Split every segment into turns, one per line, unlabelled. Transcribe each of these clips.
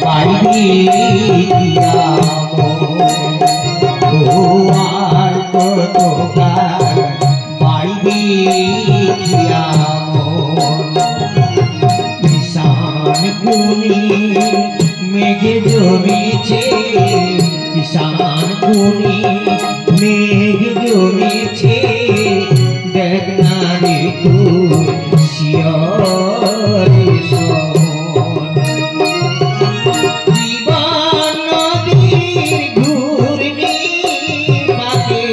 বাইরে আর কত বাইরে ঈশান গুণী মেঘে জমেছে, ঈশান গুণী মেঘ জমেছে, দেখ না রে তুই শিয়রে শোন। জীবন নদীর ঘূর্ণি কাটে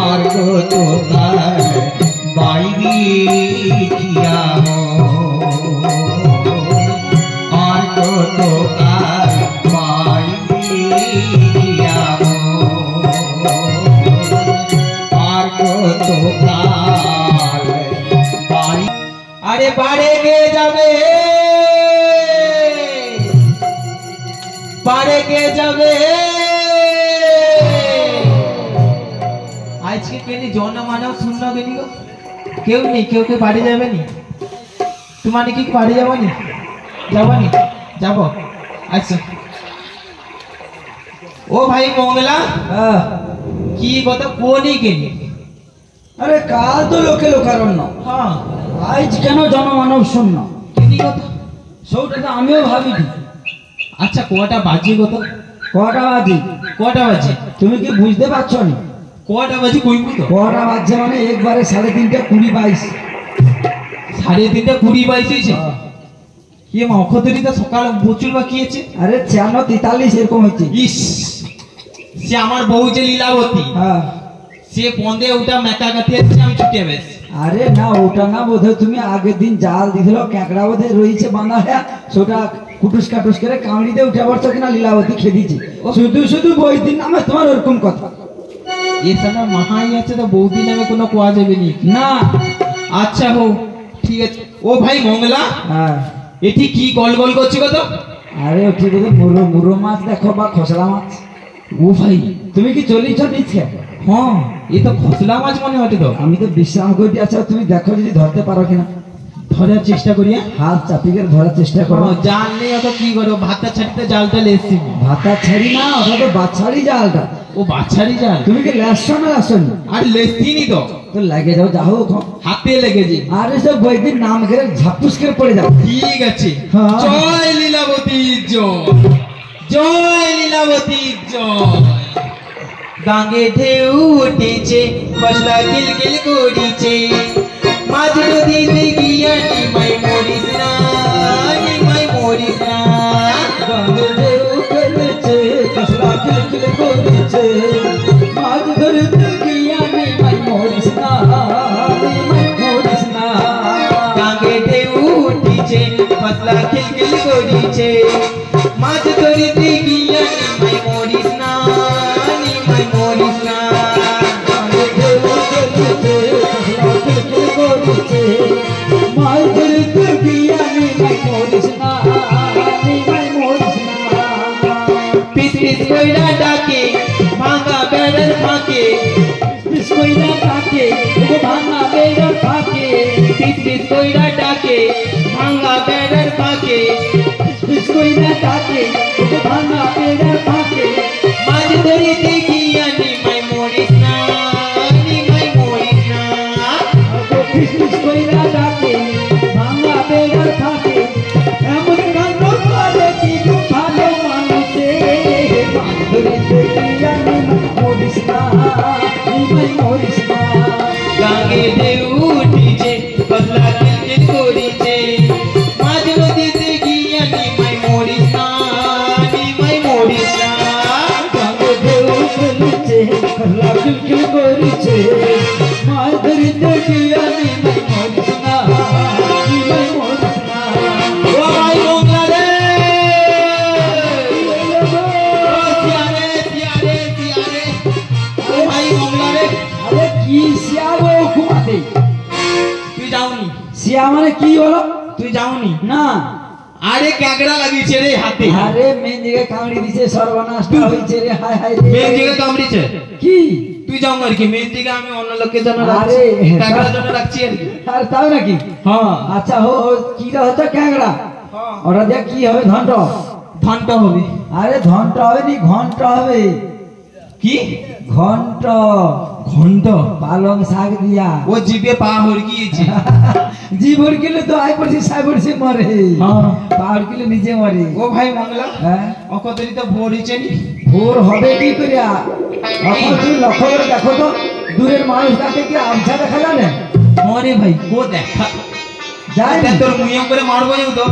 আর কত কাল বাইরে আর কত কাল আর কত কাল। আরে বাড়ে কে যাবে, বাড়ে কে যাবে? আজকে কেনি জন মানব শূন্য কেনি গো, কেউ নেই, কেউ কে বাড়ি যাবে নি? তোমার কি বাড়ি যাবো নি? যাবো নি? যাবো। আচ্ছা ও ভাই মঙ্গলা, কি কথা কোনি কেনি?
আরে কাল তো লোকে লোকারণ্য,
হ্যাঁ
আজ কেন জনমানব শূন্য?
কেনি কথা
সৌটা তো আমিও ভাবিনি।
আচ্ছা কটা বাজে কথা?
কটা বাজে?
কটা বাজে
তুমি কি বুঝতে পারছো না?
কটা বাজে কইবি তো?
কটা বাজছে মানে একবারে 3:30 20
22 3:30 20 হয়েছে। কি মা অক্ষতরিতা সকাল প্রচুর বাকি আছে।
আরে 46 43 এরকম হচ্ছে।
ইস, সে আমার বউ যে লীলাবতী,
হ্যাঁ
সে পন্দে ওটা মেকা গাতি আছে, আমি ছুটে বেশ।
আরে না ওটা না, বোধহয় তুমি আগের দিন জাল দিছিল, ক্যাঁকড়া বোধহয় রয়েছে বাঁধা হ্যাঁ, সেটা কুটুস কাটুস করে কামড়িতে উঠে পড়ছো কিনা লীলাবতী খেদিছে। শুধু শুধু বই দিন নামে তোমার ওরকম কথা।
এখানে মাহাই আছে তো বৌদি নামে কোনো কোয়া যাবে নি
না।
আচ্ছা হো ঠিক আছে। ও ভাই মঙ্গলা,
হ্যাঁ
এটি কি গল গল করছে কত?
আরে ওটি বোধ মুরো মাছ দেখো বা খসড়া মাছ।
ও ভাই
তুমি কি চলিছ নিচ্ছে?
হ্যাঁ এ তো খসলা মাছ মনে হচ্ছে তো।
আমি তো বিশ্রাম করি। আচ্ছা তুমি দেখো যদি ধরতে পারো কিনা,
ধরার চেষ্টা করি।
হাত চাপিয়ে ধরার চেষ্টা করো।
জাল নেই অত কি করো, ভাতটা ছাড়তে জালটা লেসছি।
ভাতা ছাড়ি না, ওটা তো বাচ্চারই জালটা।
ও বাচ্চারই জাল?
তুমি কি লেসছো না লেসছো না?
আর লেসিনি তো।
তো লাগে যাও, যাও
হাতে লেগেছে।
আরে সব বইদিন নাম করে ঝাপুস করে পড়ে যাও।
ঠিক আছে।
হ্যাঁ।
জয় লীলাবতী জয়, জয় লীলাবতী জয়। গাঙ্গে ঢেউ উঠেছে, মশলা গিলগিল করিছে, মাঝ নদীতে গিয়া নিমাই মরিস না, নিমাই মরিস না।
গাঙ্গে ঢেউ খেলেছে, মশলা গিলগিল করেছে, মাছ ধরতে গিয়া নিমাই মরিস না, নিমাই মরিস না।
গাঙ্গে ঢেউ উঠেছে, মশলা গিলগিল করিছে, মাছ ধরতে গিয়া নিমাই মরিস না, নিমাই মরিস না।
গাঙ্গে ঢেউ খেলেছে, মশলা গিলগিল করেছে, মাছ ধরতে গিয়া নিমাই মরিস না, নিমাই মরিস না।
পিস পিস কইরা ডাকে, ভাঙা বেড়ার ফাঁকে,
পিস কইরা ডাকে, ও ভাঙা বেড়ার ফাঁকে,
পিস পিস কইরা ডাকে, ভাঙা বেড়ার ফাঁকে,
পিস কইরা ডাকে, ও ভাঙা বেড়ার ফাঁকে,
মাঝ ধরিতে গিয়া নিমাই মরিস না, নিমাই মরিস না।
পিস পিস কইরা ডাকে, ভাঙা বেড়ার ফাঁকে, এমন কাণ্ড করে কিছু ভালো মানুষে, মাছ ধরিতে গিয়া নিমাই মরিস না, নিমাই মরিস না।
গাঙ্গে ঢেউ উঠিছে, বদলা গিলগিল করিছে, মাঝ নদীতে গিয়া নিমাই মরিস না, নিমাই মরিস না।
গাঙ্গে ঢেউ খেলেছে, মশলা গিলগিল করেছে, মাছ ধরিতে গিয়া নিমাই মরিস না, নিমাই মরিস না।
ও ভাই মঙ্গলা রে, ও সিয়ারে সিয়ারে সিয়ারে, ও ভাই মঙ্গলা রে।
আরে কি শিয়া গো ঘুমাতে?
তুই যাওনি?
শিয়া মানে কি হলো?
তুই যাওনি?
না।
আরে ক্যাকড়া লাগিয়েছে রে হাতে।
আরে মেন দিকে কামড়ি দিছে, সর্বনাশটা হইছে রে, হায় হায় রে।
মেন দিকে কামড়িছে?
কি
তুই যাও আর কি, মেন দিকে আমি অন্য লোকের জন্য রাখছি,
আরে,
ক্যাকড়ার জন্য রাখছি আর কি।
আর তাও নাকি?
হ্যাঁ
আচ্ছা হো, কি হচ্ছে ক্যাংড়া?
হ্যাঁ।
ওরা দিয়ে কি হবে? ধন্ট
ঘন্টা হবে।
আরে ঘন্টা হবে নি, ঘন্টা হবে।
কি
ঘন্ট,
ঘন্ট?
পালং শাক দিয়া।
ও জিভে পা হড়কিয়েছে।
জীব হড়কিলে তো আই পড়ছি সাই পড়ছি মরে।
হ্যাঁ।
পা হড়কিলে নিজে মরে।
ও ভাই মঙ্গলা,
হ্যাঁ,
অকতরি তো ভোর হয়েছে নি।
ভোর হবে কি করিয়া? এখন তুমি লক্ষ্য করে দেখো তো, দূরের মানুষ কাকে কি আমছা দেখা জানে?
মরে ভাই ও দেখা
যাই
দেখ, তোর মুয়ে করে মারবো তো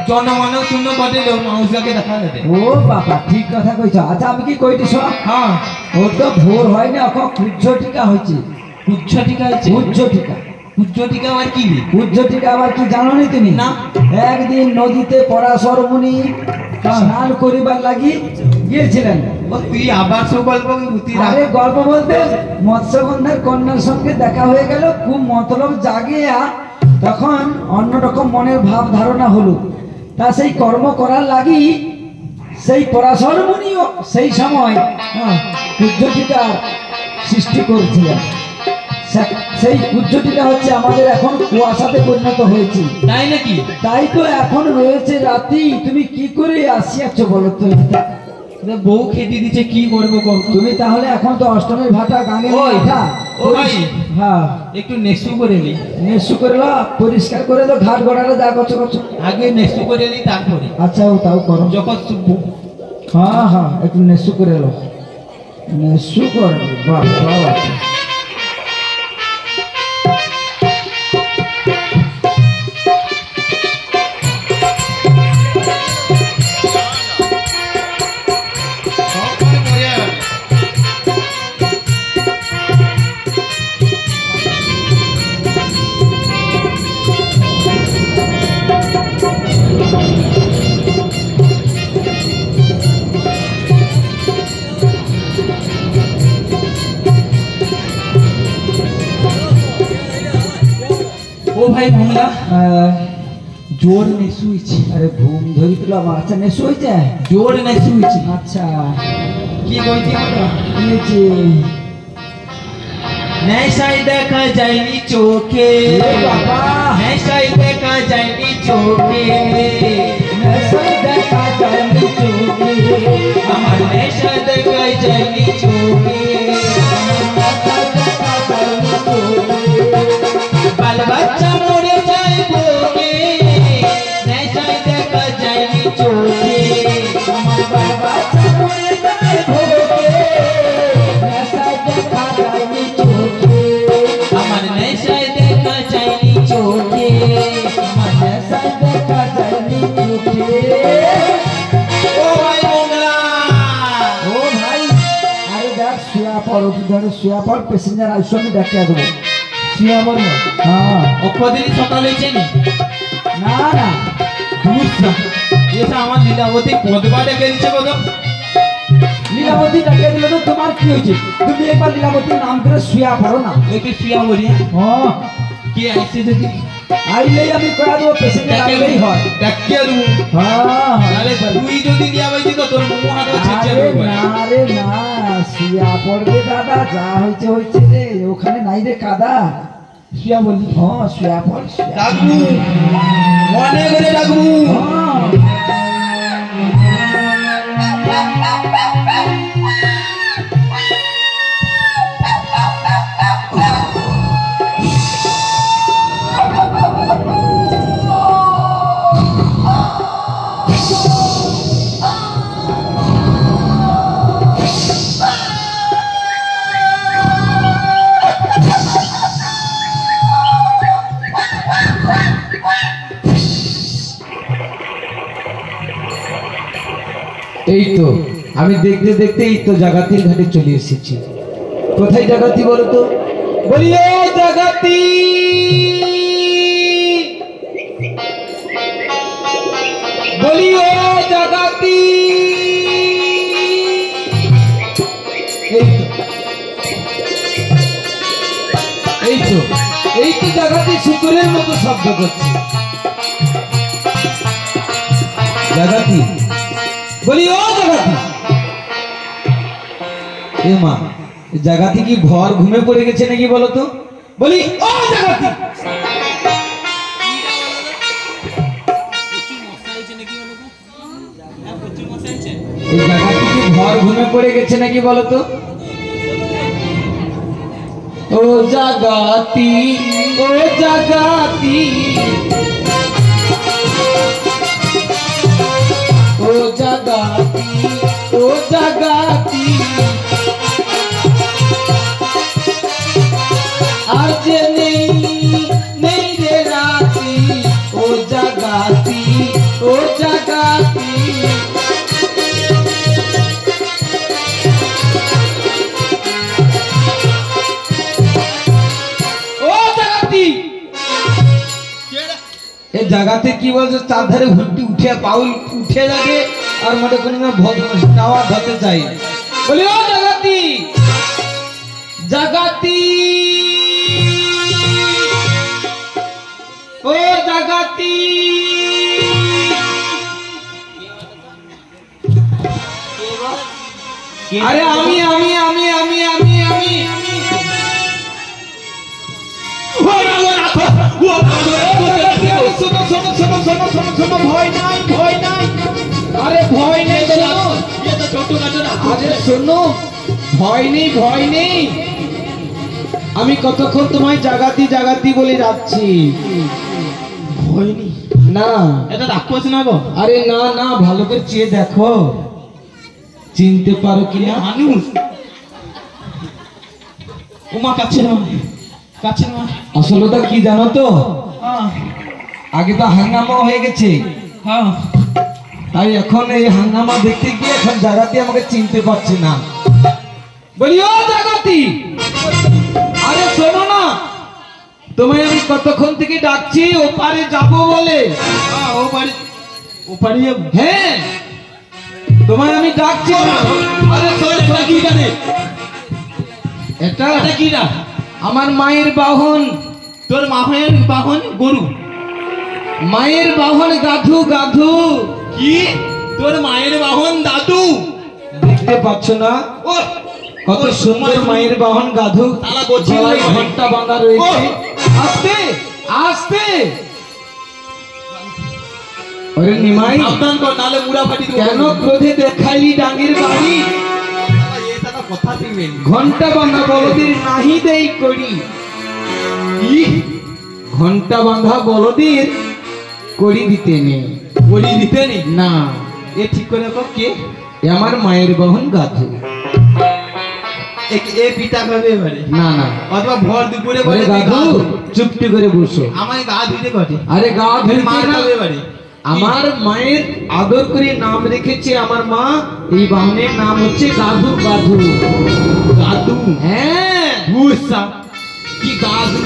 জনমানব শূন্য বটে লোক মানুষকে দেখা যাবে।
ও বাবা, ঠিক কথা কইছ। আচ্ছা আমি কি কইটি শোন।
হ্যাঁ।
ও তো ভোর হয় না, এখন কুজ্জ টিকা হয়েছে।
কুজ্জ টিকা হচ্ছে?
কুজ্জ টিকা।
কুজ্জ টিকা আর কি?
কুজ্জ টিকা আবার কি জানো নি তুমি?
না।
একদিন নদীতে পরাশর মুনি স্নান করিবার লাগি গিয়েছিলেন।
ও তুই আবার সব গল্প তুই
আরে গল্প বলতে মৎস্যগন্ধার কন্যার সঙ্গে দেখা হয়ে গেল, খুব মতলব জাগিয়া তখন অন্যরকম মনের ভাব ধারণা হলো। তা সেই কর্ম করার লাগি সেই পরাশর মুনিও সেই সময় কুজ্জটিকার সৃষ্টি করেছিলেন। সেই কুজ্জটিকা হচ্ছে আমাদের এখন কুয়াশাতে পরিণত হয়েছে।
তাই নাকি?
তাই তো এখন রয়েছে রাতি। তুমি কি করে আসিয়াছ বলো তো?
বউ খেতে দিচ্ছে, কি করবো কম?
তুমি তাহলে এখন তো অষ্টমীর ভাটা গানে
ওই,
ওঠা।
ও ভাই,
হ্যাঁ,
একটু নেসু করে নি।
নেসু করে লো, পরিষ্কার করে লো ঘাট গড়ালে যা করছো করছো।
আগে নেসু করে নি তারপরে।
আচ্ছা ও তাও করো।
যখন
হ্যাঁ হ্যাঁ, একটু নেসু করে লো। নেসু করে বাহ বাহ।
ও ভাই মঙ্গলা, জোর নেসু হয়েছে।
আরে ঘুম ধরি তুলো আমার। আচ্ছা নেসু হয়েছে?
জোর নেসু হয়েছে।
আচ্ছা
কি বলছি?
হয়েছে।
নেশাই দেখা যায়নি চোখে
বাবা,
নেশাই দেখা যায়নি চোখে,
নেশাই দেখা যায়নি চোখে,
আমার নেশা দেখা যায়নি চোখে, বাল বাচ্চা মরে যায় বুকে, নেশাই দেখা যায়নি চোখে,
আমার বাল বাচ্চা মরে যায় ভোগে, নেশাই দেখা যায়নি চোখে,
আমার নেশাই দেখা যায়নি চোখে,
আমার নেশাই দেখা যায়নি চোখে।
ও ভাই মঙ্গলা,
ও ভাই, আরে দেখ শুয়া পড়, ধরে শুয়া পড়, প্যাসেঞ্জার আসছো আমি দেখে দেবো।
শুয়া বলবো?
হ্যাঁ,
অপদিন সকালে চেনি
না না,
এসে আমার লীলাবতী পদবা ডেকে দিচ্ছে কত।
লীলাবতী ডাকে দিলে তো তোমার কি হয়েছে? তুমি একবার লীলাবতীর নাম করে শুয়া পড়ো না।
একটু শুয়া বলি।
হ্যাঁ,
কে আইছে যদি
আইলেই আমি কয়া দেবো, প্যাসেঞ্জার আইলেই হয়।
ডাকিয়ে দেবো।
হ্যাঁ,
তাহলে তুই যদি দিয়া পাইছি তো তোর মুখ হাত ছেঁচে
আরে
দেবো।
না রে না, শুয়া পড়বে দাদা, যা হয়েছে হয়েছে রে, ওখানে নাই রে কাদা।
শুয়া বলি।
হ্যাঁ শুয়া পড়, শুয়া পড়।
ডাকবু, মনে করে ডাকবু।
হ্যাঁ।
এই তো আমি দেখতে দেখতে এই তো জাগাতির ঘাটে চলে এসেছি।
কোথায় জাগাতি বলো তো?
বলি ও জাগাতি, বলি ও জাগাতি। এই তো এই তো জাগাতি শুকুরের মতো শব্দ করছে। জাগাতি, বলি ও জাগাতি। এ মা, জাগাতি কি ঘর ঘুমে পড়ে গেছে নাকি বলো তো? বলি ও জাগাতি। এই জায়গাটি কি ভর ঘুমে পড়ে গেছে নাকি বলো তো? ও জাগাতি, ও জাগাতি, ও জাগাতি, ও জাগাতি, আর যে নেই নেই রে রাতি, ও জাগাতি, ও জাগাতি। এই জায়গাতে কি বলছে, চারধারে ঘুরটি উঠে পাউল উঠে যাবে আর মোটে কোনো টাওয়া ধরতে চাই। বলি ও জাগাতি, জাগাতি, ও জাগাতি, আরে আমি আমি আমি আমি আমি আমি শোনো শোনো শোনো শোনো শোনো শোনো, ভয় নাই ভয় নাই, আরে ভয় নেই, আরে শোনো, ভয় নেই ভয় নেই। আমি কতক্ষণ তোমায় জাগাতি জাগাতি বলে যাচ্ছি।
ভয় নেই
না,
এটা রাক্ষস না গো?
আরে না না, ভালো করে চেয়ে দেখো, চিনতে পারো কিনা।
মানুষ ওমা কাছে না, কাছে না।
আসলটা কি জানো তো,
হ্যাঁ
আগে তো হাঙ্গামা হয়ে গেছে,
হ্যাঁ,
তাই এখন এই হাঙ্গামা দেখতে গিয়ে এখন জাগাতি আমাকে চিনতে পারছে না। বলি ও জাগাতি, আরে শোনো না, তোমায় আমি কতক্ষণ থেকে ডাকছি ওপারে যাবো বলে।
ও পারি যাবো?
হ্যাঁ, তোমায় আমি ডাকছি।
আরে শোন, এটা কি জানে?
এটা
এটা কি না?
আমার মায়ের বাহন।
তোর মায়ের বাহন গরু?
মায়ের বাহন গাধু গাধু।
কি? তোর মায়ের বাহন দাদু?
দেখতে পাচ্ছ না
ও
কত সুন্দর মায়ের বাহন গাধু,
তালা বলছি
গলায় ঘন্টা বাঁধা রয়েছে। আস্তে আস্তে, ওরে নিমাই,
সাবধান কর, নালে মুড়া ফাটি দেবো।
কেন ক্রোধে দেখাইলি ডাঙ্গির বাড়ি?
এই সালা কথা দিবেন।
ঘন্টা বাঁধা বলদের নাহি দেই করি।
কি?
ঘন্টা বাঁধা বলদের করি দিতে নেই।
বলি দিতে নেই?
না,
এ ঠিক করে কর। কে?
এ আমার মায়ের বাহন গাধু।
এ পিতা খাবে এবারে?
না না,
অথবা ভর দুপুরে
ওরে
বলে
গাধু, চুপটি করে বসো।
আমায় গা ধুইতে ঘটে।
আরে গা ধুইতে
মার
না,
খাবে এবারে?
আমার মায়ের আদর করে নাম রেখেছে আমার মা, এই বাহনের নাম হচ্ছে গাধু গাধু।
দাদু?
হ্যাঁ,
ভূষা কি দাদু?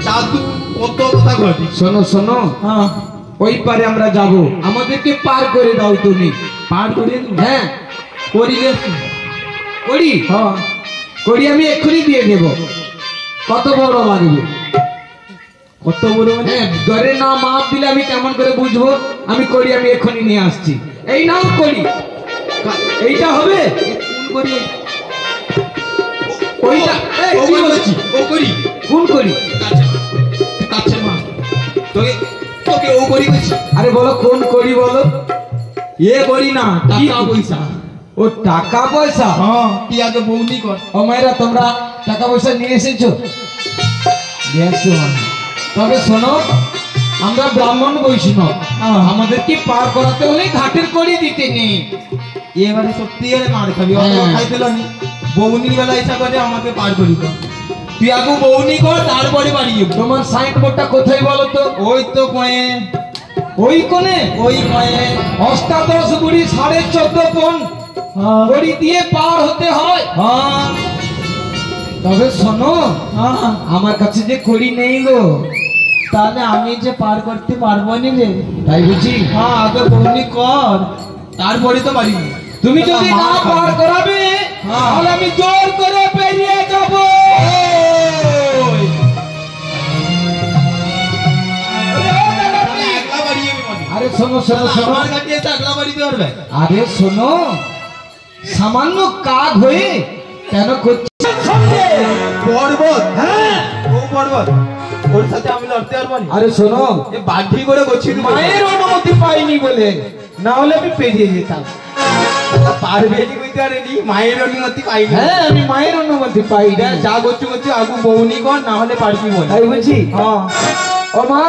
দাদু কত কথা ঘটে।
শোনো শোনো,
হ্যাঁ,
ওই পারে আমরা যাব, আমাদেরকে পার করে দাও তুমি।
পার করে দেবো?
হ্যাঁ,
করিলে
করি,
হ্যাঁ,
করি আমি এক্ষুনি দিয়ে দেব। কত বড় লাগবে?
কত বড় মানে?
হ্যাঁ, ধরে না মাপ দিলে আমি কেমন করে বুঝবো? আমি করি, আমি এক্ষুনি নিয়ে আসছি। এই নাও করি, এইটা হবে?
কোন করি?
ওইটা, এই,
ও
কি
করি
বলছি?
ও করি?
কোন করি?
কাছে মা তোকে তোকে ও করি বলছি।
আরে বলো কোন করি বলো।
এ করি না, টাকা পয়সা।
ও টাকা পয়সা?
হ্যাঁ, তুই আগে বউনি কর।
ও মায়েরা, তোমরা টাকা পয়সা নিয়ে এসেছো? দেখছো মানে। তবে শোনো, আমরা ব্রাহ্মণ বৈষ্ণব, আমাদেরকে পার করাতে হলে ঘাটের করি দিতে নেই।
এবারে সত্যি করে মার খাবি। অত
হ্যাঁ।
খাইতে নি বউনির বেলা ইচ্ছা করে আমাকে পার করি তো। তুই আগে বউনি কর, তারপরে বাড়ি যাবো।
তোমার সাইন বোর্ডটা কোথায় বলো তো?
ওই তো কয়ে,
ওই কোণে,
ওই কয়ে।
অষ্টাদশ গুড়ি 14.5 পণ গড়ি দিয়ে পার হতে হয়।
হ্যাঁ
তবে শোনো,
হ্যাঁ,
আমার কাছে যে কড়ি নেই গো।
তাহলে আমি যে পার করতে পারবো নি রে।
তাই বুঝি?
হ্যাঁ, আগে বউনি কর, তারপরে তো বাড়ি যাবো।
তুমি যদি না পার করাবে,
হ্যাঁ।
তাহলে আমি জোর করে বেরিয়ে যাব।
একলা বাড়ি যাবি মানে?
আরে শোনো শোনো শোনো,
আমার কাছে এসে একলা বাড়িতে পারবে?
আরে শোনো, সামান্য কাক হয়ে কেন করছি?
পর্বত? হ্যাঁ, ও পর্বত, ওর সাথে আমি লড়তে পারবো না।
আরে শোনো,
এ বাঘি করে করছি
মায়ের অনুমতি পাইনি বলে, না হলে আমি পেরিয়ে যেতাম।
পারবে কি কইতে পারেনি মায়ের অনুমতি পাইনি
হ্যাঁ আমি মায়ের অনুমতি পাই না।
যা করছো করছো আগু বউনি কর না হলে পারবি বল
তাই বলছি
হ্যাঁ
ও মা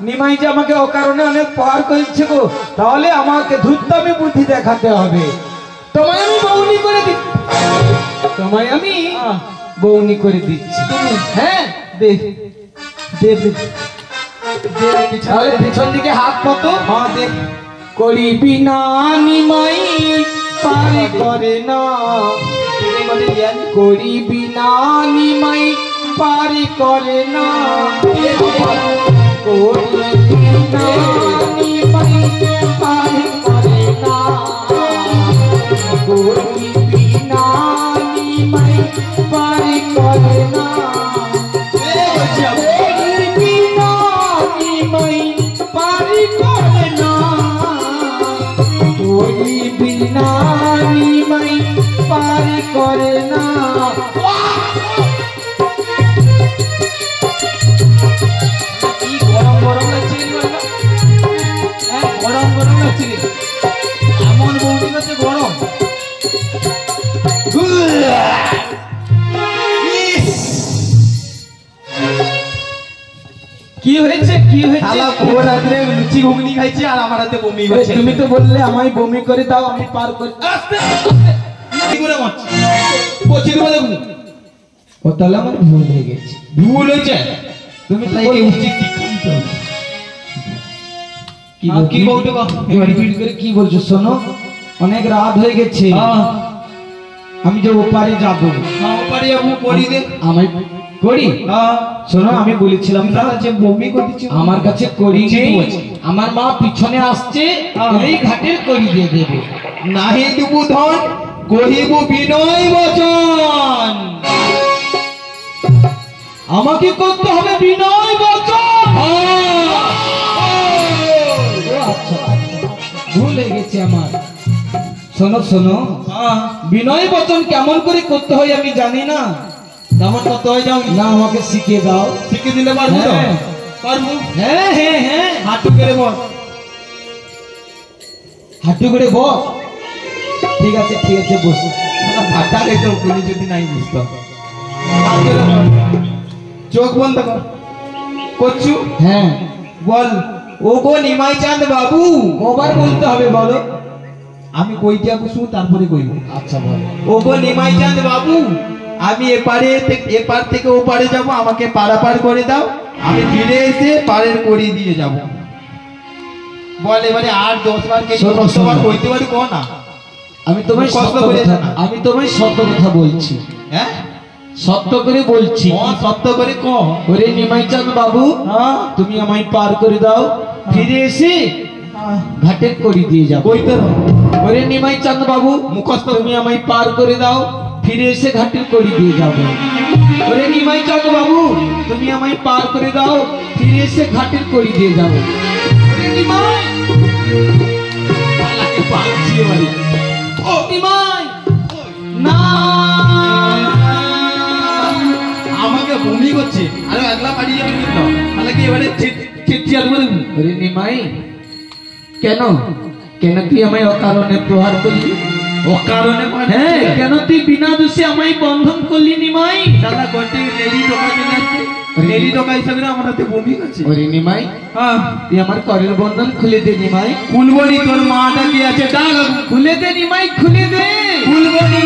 নিমাই যে আমাকে অকারণে অনেক পার করেছে গো, তাহলে আমাকে ধূর্তামি বুদ্ধি দেখাতে হবে। তোমায় আমি বউনি করে দিচ্ছি, তোমায় আমি বউনি করে দিচ্ছি। হ্যাঁ
দে দে দে
তাহলে পিছন দিকে হাত মতো
হ্যাঁ দে
করিবি না নিমাই পারি করে না, করিবি না নিমাই পারি করে না, করিবি না নিমাই পারি করে না, করিবি না নিমাই পারি করে না, করিবি না নিমাই পারি করে না, করিবি না নিমাই পারি করে না।
কি গরম গরম লাগছে হ্যাঁ গরম গরম লাগছে এমন বউনি করছে গরম
কি হয়েছে কি হয়েছে?
শালা ভোর রাত্রে লুচি ঘুগনি খাইছি আর আমার হাতে বমি হচ্ছে
তুমি তো বললে আমায় বমি করে দাও, আমি পার করে
আস্তে কি করে মারছি পচি দেবো দেখুন
ও তাহলে আমার ভুল হয়ে গেছে।
ভুল হয়েছে
তুমি তো
তাই
বললে-
উচিত শিক্ষা দিতে হবে
কি
হ্যাঁ, কি বলতে গো?
রিপিট করে কি বলছো? শোনো অনেক রাত হয়ে গেছে, আমি যে ওপারে যাব,
হ্যাঁ পারি যাবো করি দে
আমায় করি।
হ্যাঁ
শোনো আমি বলেছিলাম না
দাদা যে বমি করতেছি
আমার কাছে করি
ঠিক
নেই,
আছে।
আমার মা পিছনে আসছে,
হ্যাঁ।
এই ঘাটের করি দিয়ে দেবে।
নাহি দুবু ধন কহিব বিনয় বচন
আমাকে করতে হবে বিনয় বচন। ও আচ্ছা, ভুল হয়ে গেছে আমার। শোনো শোনো,
হ্যাঁ
বিনয় বচন কেমন করে করতে হয় আমি জানি না,
কেমন কত হয়ে যাও
না আমাকে শিখিয়ে দাও।
শিখে দিলে পারবো তো
হ্যাঁ।
পারবো
হ্যাঁ হ্যাঁ হ্যাঁ,
হাঁটু করে বল
হাঁটু করে বস। ঠিক আছে বস।
ভাটা রেখে উনি যদি নাই বুঝতো হাত ধরে বল। চোখ বন্ধ কর করছু
হ্যাঁ,
বল ও গো নিমাই চাঁদ বাবু
কবার বলতে হবে বলো?
আমি কইতে বসু তারপরে কইব
আচ্ছা বলো।
ও গো নিমাই চাঁদ বাবু আমি এপার থেকে ওপারে যাব আমাকে পারাপার করে দাও আমি ফিরে এসে পারের করিয়ে দিয়ে যাব বল এবারে 8-10 বার কে
শোনো,
10 বার
শোনো।
কইতে পারি কো না
আমি তোমায়
কষ্ট
সত্য
করে
কথা,
না।
আমি তোমায় সত্য কথা বলছি,
হ্যাঁ
সত্য করে বলছি।
সত্য করে ক
ওরে নিমাইচাঁদ বাবু,
হ্যাঁ
তুমি আমায় পার করে দাও, ফিরে এসে ঘাটের করি দিয়ে যাও।
কইতে হবে।
ওরে নিমাইচাঁদ বাবু,
মুখস্থ
তুমি আমায় পার করে দাও, ফিরে এসে ঘাটের করি দিয়ে যাবো। ওরে নিমাইচাঁদ বাবু, তুমি আমায় পার করে দাও, ফিরে এসে ঘাটের করি দিয়ে যাবো। ওরে নিমাই,
শালাকে পাচ্ছি এবারে
ও নিমাই, না
আমাকে বমি করছে আরে একলা পাড়ি যাবে কিন্তু তাহলে কি এবারে চিৎকার করে দেবো
ওরে নিমাই, কেন কেন তুই আমায় অকারণে প্রহার করলি?
অকারণে
হ্যাঁ, কেন তুই বিনা দোষে আমায় বন্ধন করলি নিমাই?
শালা কোটি নেলি টাকা চলে আসছে নেলি টাকা হিসাবে আমার হাতে বমি করছে
ওরে নিমাই,
হ্যাঁ
তুই আমার করের বন্ধন খুলে দে নিমাই,
ফুলবনি তোর মাটা কি আছে ডাক
খুলে দে নিমাই, খুলে দে।
ফুলবনি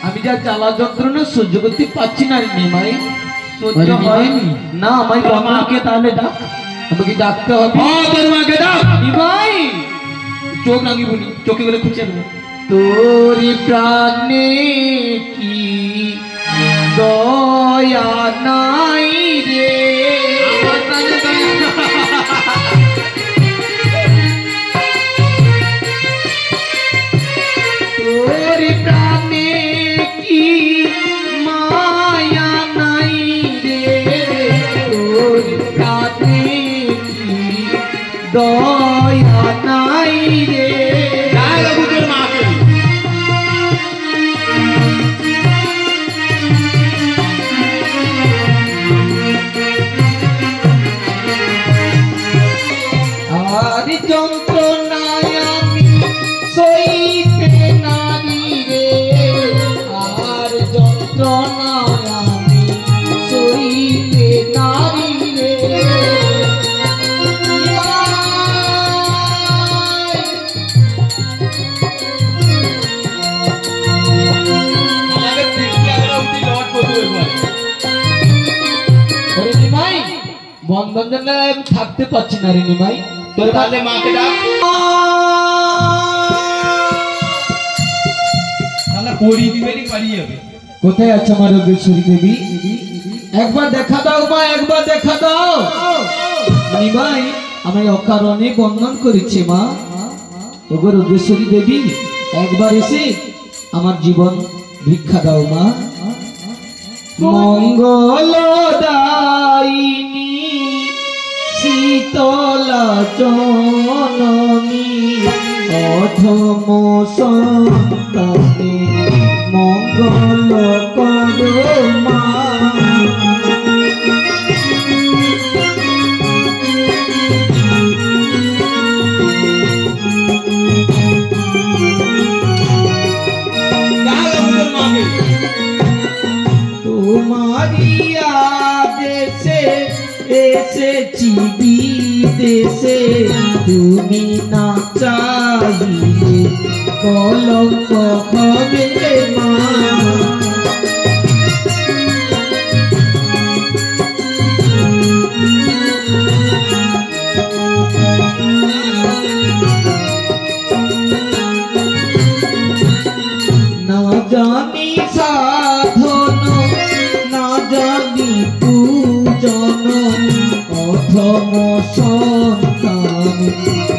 আমি যা জ্বালা যন্ত্রণা সহ্য করতে পারছি না রে নিমাই।
সহ্য
ওরে নিমাই,
হয়নি?
না আমায়
তোর
বন্ধন
মাকে তাহলে ডাক
আমাকে ডাকতে হবে
হ্যাঁ তোর মাকে ডাক
নিমাই।
চোখ নাকি বলি চোখে গেলে খুঁজে দেবো
তোরি প্রাণে কি দয়া নাই রে, তোরি প্রাণে কি মায়া নাই রে, তোরি প্রাণে কি দয়া নাই রে।
ডাক বাবু তোর মাকে
সইতে নারী রে আর যন্ত্রণা আমি সইতে নারী রে বন্ধন জন্য আমি থাকতে পারছি না রে নিমাই
তোর তাহলে মাকে ডাক তাহলে করি দিবেনি পারিয়ে যাবে
কোথায় আছে আমার যোগেশ্বরী দেবী একবার দেখা দাও মা একবার দেখা দাও নিমাই আমি অকারণে বন্ধন করেছি মা ওগো যোগেশ্বরী দেবী একবার এসে আমার জীবন ভিক্ষা দাও মা মঙ্গলদায়িনী শীতলা জননী অধম সন্তানে মঙ্গল করো মা তোমারিয়া দেশে এসেছি বিদেশে তুমি না চাইলে কলঙ্ক হবে মা না জানি সাধন না জানি পূজন অধম সন্তান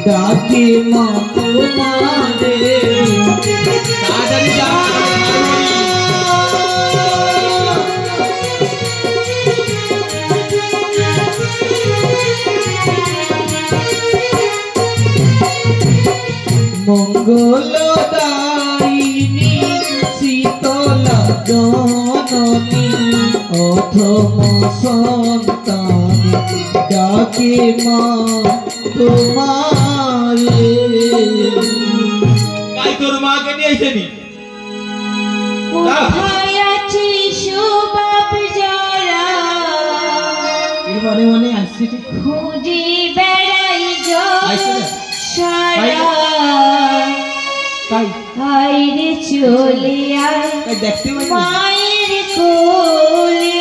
ডাকে মা তোমারে মঙ্গলদায়িনী শীতলা জননী অধম সন্তান ডাকে মা তোমারে
তাই তোর মাকে নিয়ে এসেনি
কোথায় আছিস বাপ যারা
এবারে মনে আসছে
খুঁজি বেড়াই
আইসে না?
সারা
তাই
আইরে চলে আয়
তাই দেখতে পাই
মায়ের কোলে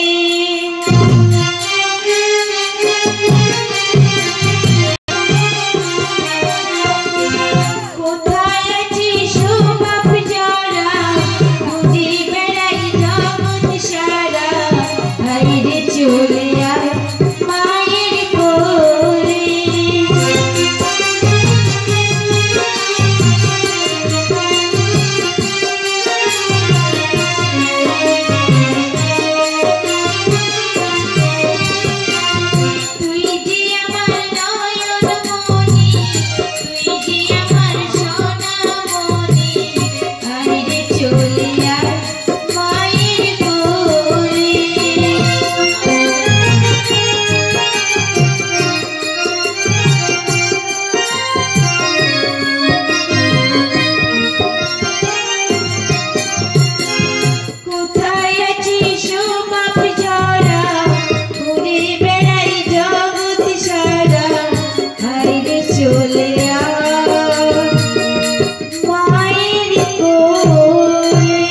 কোথায় আছিস বাপ যারা খুঁজি বেড়াই জগৎ সারা আইরে চলে আয় মায়ের কোলে তুই যে আমার নয়ন মনি তুই যে আমার সোনা মনি আইরে চলে আয় মায়ের কোলে কোথায় আছিস বাপ যারা ঘুরে বেড়াই জগৎ সারা আইরে চলে আয় মায়ের কোলে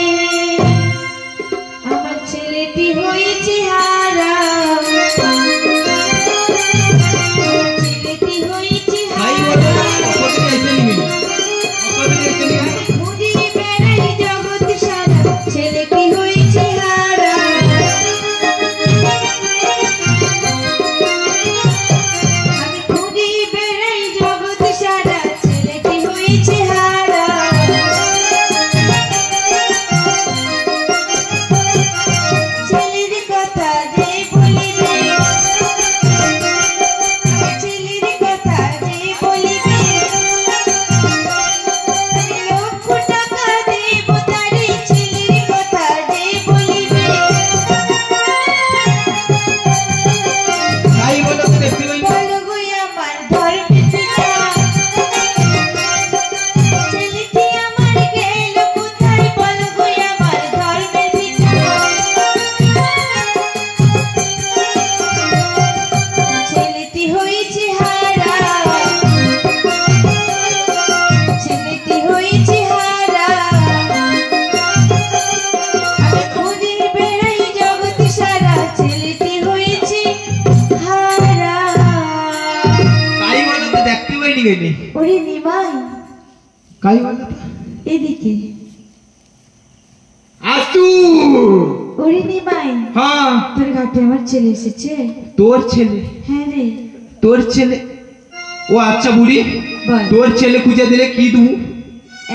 আমার ছেলেটি হয়েছে হারা ছেলেটি হয়েছে
তাই
হারা
বলে এসে নিবি
ঘুরে বেড়াই জগৎ সারা ছেলেটি হয়েছে হারা আমি ঘুরে বেড়াই জগৎ সারা ছেলেটি হয়েছে হারা
কাই বলে
এদিকে
আসু
ওরে নিমাই
হ্যাঁ
তোর ঘাটে আমার ছেলে এসেছে।
তোর ছেলে?
হ্যাঁ রে।
তোর ছেলে? ও আচ্ছা বুড়ি,
বল।
তোর ছেলে খুঁজে দিলে কি দেবো?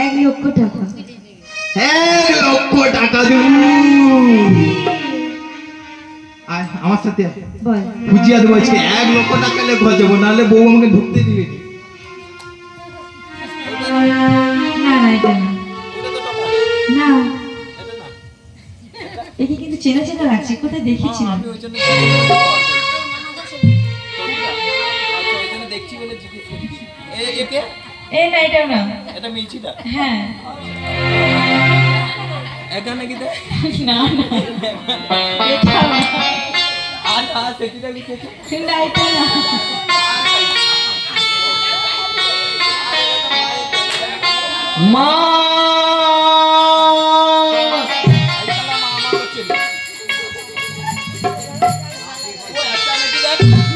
1 লক্ষ টাকা।
1 লক্ষ টাকা দেবো? আয় আমার সাথে আয়।
বল।
খুঁজিয়া দেবো আজকে 1 লক্ষ টাকা নিয়ে ঘর যাবো, নাহলে বউ আমাকে ঢুকতে দিবে না।
না না এটা না। না একে কিন্তু চেনা চেনা লাগছে, কোথায় দেখেছিলাম। এই না এটাও না।
এটা মিলছিটা
হ্যাঁ
এখানে কি দে
না না এটাও না।
আচ্ছা সেটা লিখেছে
না এটা না।
মা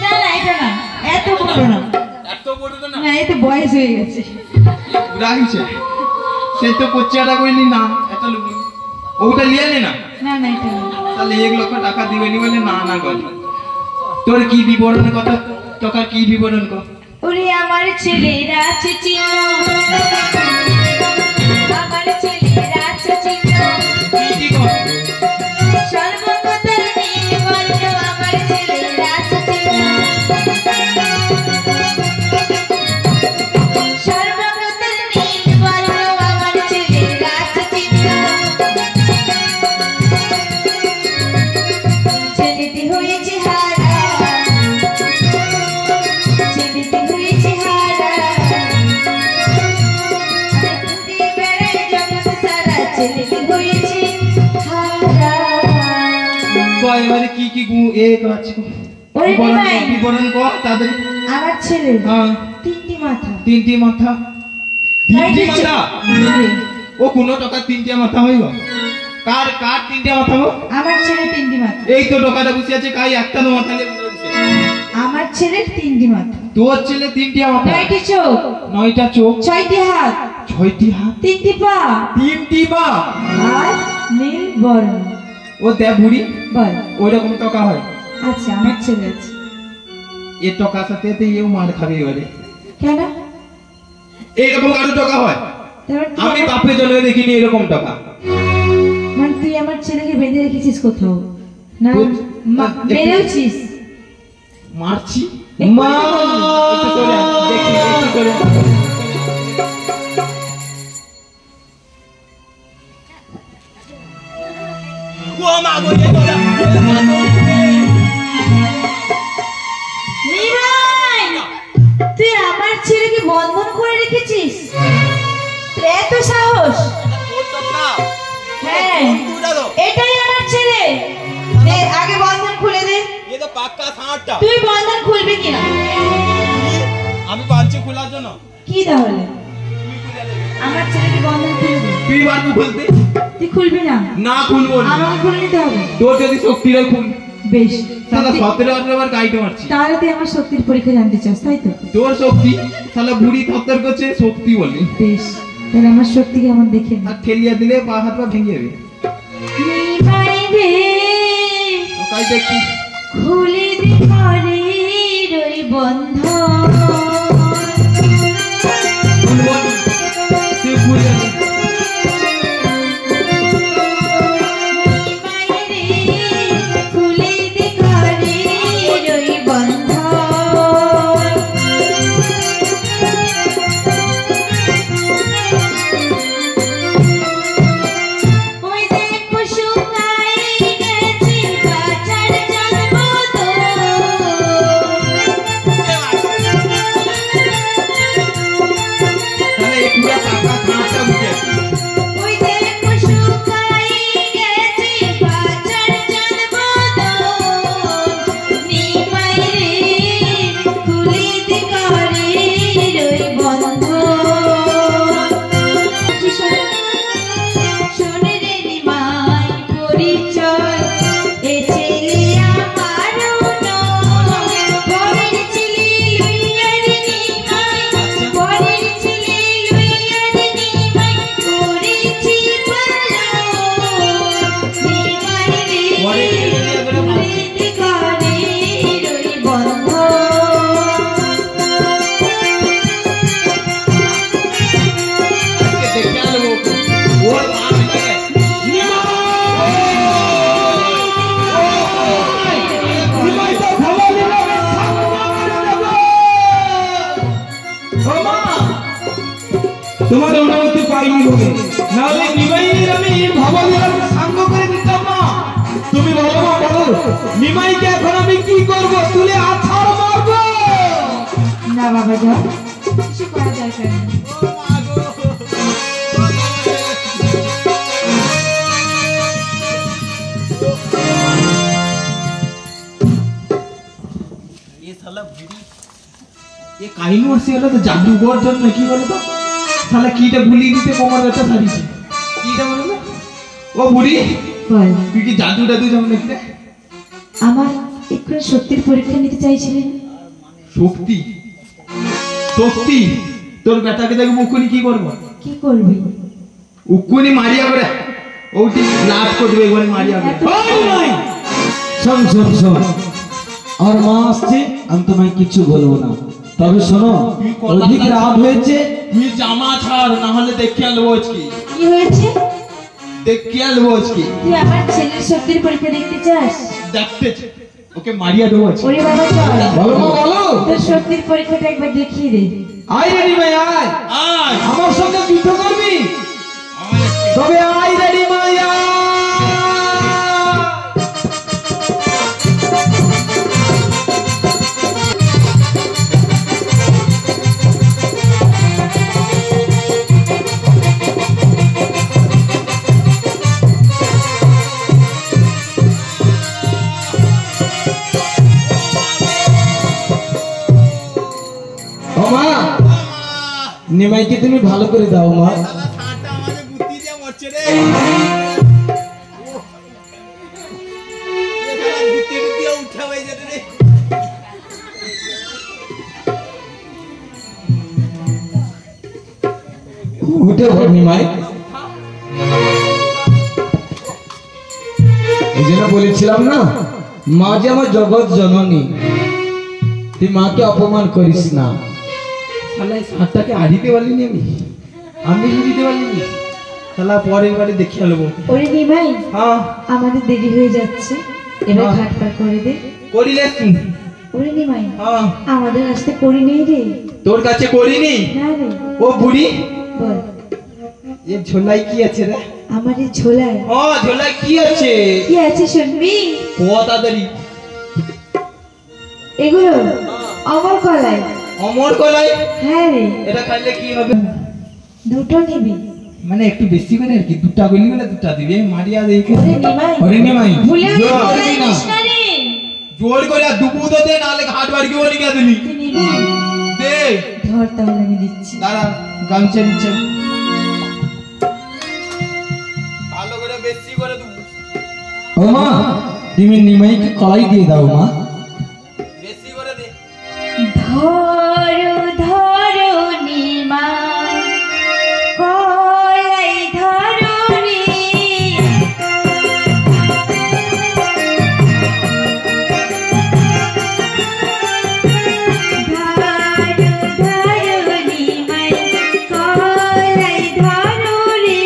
না না এটা না, এত বড় না।
এত বড় তো না
না এতে বয়স হয়ে গেছে।
রাখিছে সে তো কোচিয়াটা কইলি না, এটা লুবি ওটা লিয়ে নে না।
না না এটা না।
তাহলে 1 লক্ষ টাকা দিবে নি বলে না না কর। তোর কি বিবরণ কথা, টাকার কি বিবরণ কর?
ওরে আমার ছেলেরা আছে চিহ্ন, আমার ছেলেরা আছে চিহ্ন,
কি কর?
সর্বকতার নির্বর্ণ আমার ছেলেরা আছে চিহ্ন, সর্বকতার নির্বর্ণ আমার ছেলেরা আছে চিহ্ন, ছেলেটি হয়েছে হারা, ছেলেটি হয়েছে হারা, ঘুরে বেড়ায় জগৎ সারা, ছেলেটি হয়েছে হারা।
কয় এবারে কি কি গু এ আছে
ওরে ভাই।
বিবরণ কর তাদের।
আমার ছেলে
হ্যাঁ
3টি মাথা।
3টি মাথা? 3টি
ছয়টি
মাথা?
চোখ।
ও কোনো টাকা 3টি মাথা হইব? কার কার 3টি মাথা গো?
আমার ছেলে 3টি মাথা।
এই তো টাকাটা বসে আছে, কাই একটা না মাথা নিয়ে বসে আছে।
আমার ছেলের 3টি মাথা,
তোর ছেলে 3টি মাথা,
9টি চোখ,
9টা চোখ,
6টি হাত,
6টি হাত,
3টি পা,
3টি পা,
আর নীল বর্ণ।
ও দেখ বুড়ি
বল।
ওইরকম টাকা হয়?
আচ্ছা আমার ছেলে আছে।
এ টাকার সাথে তো এও মার খাবে এবারে।
কেন?
এইরকম কারো টাকা হয়?
তারপর তুই
আমি
আমার-
বাপের জন্য দেখিনি এরকম টাকা।
মানে তুই আমার ছেলেকে বেঁধে রেখেছিস কোথাও না?
তুই-
মেরেওছিস?
মারছি
একটু
মা
বলবি?
একটু সরে আয়, দেখি একটু সরে আয়। ও মা গো এ তোরা
নিমাই, তুই আমার ছেলেকে বন্ধন করে রেখেছিস? তোর এত সাহস? হ্যাঁ এটাই আমার ছেলে। দে আগে বন্ধন খুলে দে।
এ তো পাক্কা সাঁটটা।
তুই বন্ধন খুলবি কিনা?
আমি পারছি খোলার জন্য।
কি তাহলে? আমার ছেলেকে বন্ধন খুলে দে।
তুই পারবি খুলতে?
তুই খুলবি না?
না খুলবো না।
আমাকে খুলে নিতে হবে।
তোর যদি শক্তি রয় খুল।
বেশ,
সালা
তাহলে
17-18 বার গাইতে মারছি।
তাহলে তুই আমার শক্তির পরীক্ষা জানতে চাস, তাই তো?
তোর শক্তি সালা বুড়ি থরথর করছে, শক্তি বলি।
বেশ, তাহলে আমার শক্তিকে আমার দেখে নে।
আর ঠেলিয়া দিলে পা হাত পা ভেঙে যাবে।
নিমাই রে,
তাই দেখি
খুলে দে ঘরের ওই বন্ধন।
খুলবো না। তুই খুলে দে।
খুলে দে ঘরের ওই বন্ধন। ওই দেখো শুকাই গেছে গাছার জন্মদল।
তাহলে এই পুরা পাকা সাঁটটা বুঝে
তোমার অনুমতি পাইনি বলে, নাহলে নিমাইয়ের আমি ভবনের সাঙ্গ করে দিতাম না। তুমি বলো মা, বলো নিমাইকে এখন আমি কি করব? তুলে আছাড় মারবো?
না বাবা যাও, কিছু করা দরকার নেই।
এ কাহিনী আসছে হলো তো জাদুঘর জন্য কি বলো তো শালা কিটা ভুলিয়ে দিতে কোমর ব্যথা সারিছে কিটা বলো না ও বুড়ি
বল,
তুই কি জাদু টাদু জানো নাকি রে?
আমার একটু সত্যির পরীক্ষা নিতে চাইছিলেন?
শক্তি শক্তি তোর বেটাকে দেখে মুখুনি কি করবো
কি করবি?
উকুনি মারিয়া করে ওটি লাভ করবে একবারে মারিয়া করে
ওই নাই, শোন শোন শোন, আর মা আসছে, আমি তোমায় কিছু বলবো না। তবে শোনো, অধিক রাত হয়েছে,
তুই জামা ছাড় না হলে দেখে আলবো আজকে
কি হয়েছে?
দেখে আলবো আজকে
তুই আমার ছেলের সত্যির পরীক্ষা দেখতে চাস?
দেখতে ওকে মারিয়া দেবো আজকে
ওরে বাবা চল,
বলো মা বলো।
তোর সত্যির পরীক্ষাটা একবার দেখিয়ে দে।
আয় রেডি ভাই আয়,
আয়
আমার সঙ্গে যুদ্ধ করবি? তবে আয় রেডি ভাই আয়। ও মা, নিমাইকে তুমি ভালো করে দাও মা। উঠে পড় নিমাই, এই জন্য বলেছিলাম না, মা যে আমার জগৎ জননী, তুই মাকে অপমান করিস না।
শালা এই সারটাকে হারিতে পারলিনি আমি হারিতে পারলিনি শালা পরের বারে দেখে আলবো
ওরে নিমাই,
হ্যাঁ
আমাদের দেরি হয়ে যাচ্ছে, এবার
হ্যাঁ।
ঘাট পার করে দে।
করিলে তুই
ওরে নিমাই,
হ্যাঁ
আমাদের আসতে করি নেই রে।
তোর কাছে করিনি
না রে,
ও বুড়ি
বল,
এ ঝোলাই কি আছে রে
আমার এই ঝোলায়
ও ঝোলাই কি আছে
কি আছে শুনবি?
তাড়াতাড়ি
এগুলো অমর কলাই।
অমর কলাই
হ্যাঁ রে,
এটা খাইলে কি হবে
দুটো নিবি।
মানে একটু বেশি করে আর কি দুটা গলি গেলে দুটা দিবি মারিয়া দেখে
ওরে নিমাই,
ওরে নিমাই,
ভুলেও
জোর
কলাই
করবি না।
নিস না রে।
জোর করে আর দুপুর তো দে নালে ঘাট বাড়ি বলি কে দিলি
তুই নিবি?
দে
ধর তাহলে আমি দিচ্ছি।
দাঁড়া গামছা দিচ্ছে ভালো করে বেশি করে দেবো
ও মা, তুমি নিমাইকে কলাই দিয়ে দাও মা।
বেশি করে দে
ধরো ধরো নিমাই, কলাই ধরো রে। ধরো ধরো নিমাই, কলাই ধরো রে।